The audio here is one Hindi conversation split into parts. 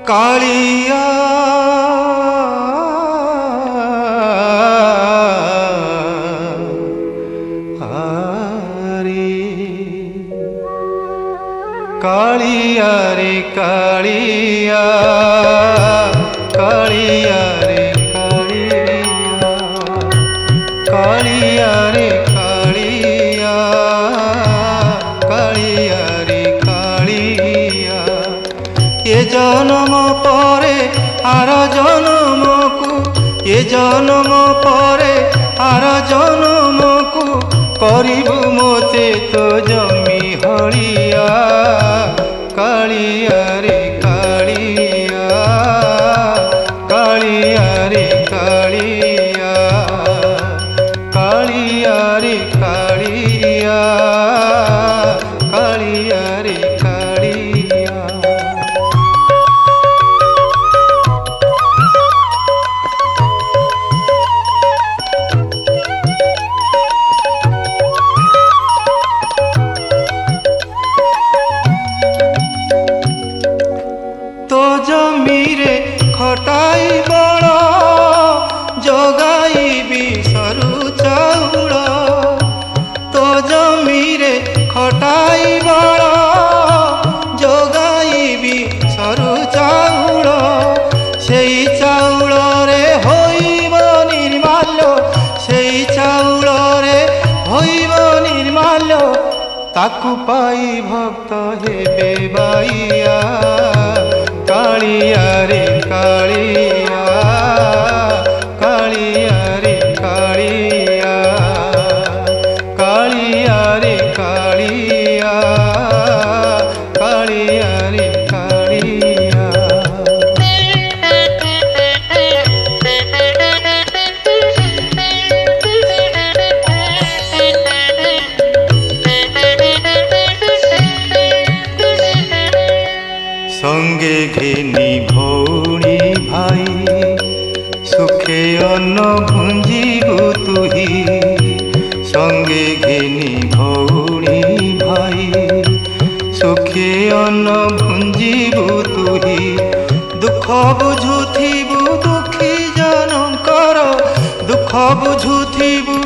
कालिया कालिया रे कालिया कालिया रे कालिया कालिया रे कालिया कालिया रे कालिया ये जन्म परे आर जन्म को ये जन्म परे आर जन्म को करिबु मोते तो जमी हलिया कालिया रे कालिया कालिया रे कालिया कालिया रे कालिया कालिया रे कालिया तो जमीरे खटाई बड़ जगाई सरू चाउल तो जमीरे खटाई बड़ जगाई सरू चाउल से चाउल रे होइब निर्माल्य से चाउल रे होइब निर्माल्य ताकू पाई भक्त हेबे बाइया कालिया रे कालिया कालिया रे कालिया कालिया रे कालिया कालिया रे कालिया संगे घेनी भौणी भाई सुखे अन्न भुंजीबु तुही संगे घेनी भौणी भाई सुखे अन्न भुंजीबु तुही दुख बुझुथिबु दुखी जनकर दुख बुझुथिबु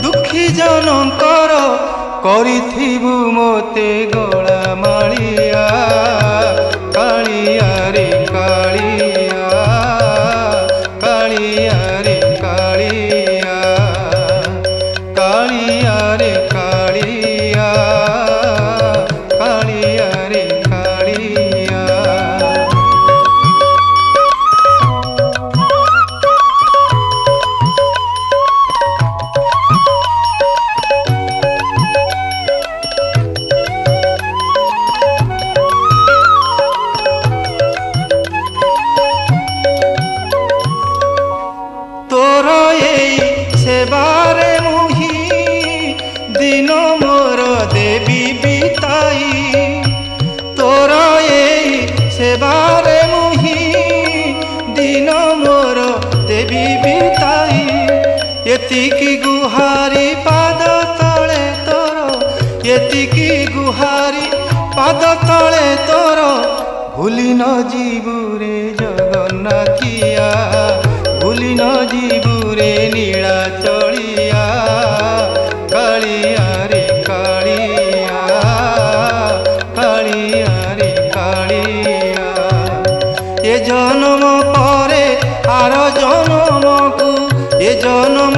दुखी जनकर करिथिबु मोते गला मालिया कालिया रे कालिया कालिया रे कालिया कालिया रे कालिया कालिया रे कालिया तोर एई सेबारे मुही दिन मोर देवी बिताई तोर एई सेबारे मुही दिन मोर देवी बिताई एतिकी गुहारी पाद तले तोर एतिकी गुहारी पाद तले तोर भूली न जीवु रे जगन्नाथिया भूली न जीवु रे नीलाचलिया कालिया रे कालिया कालिया रे कालिया ये जन्म परे आर जन्म को ये जन्म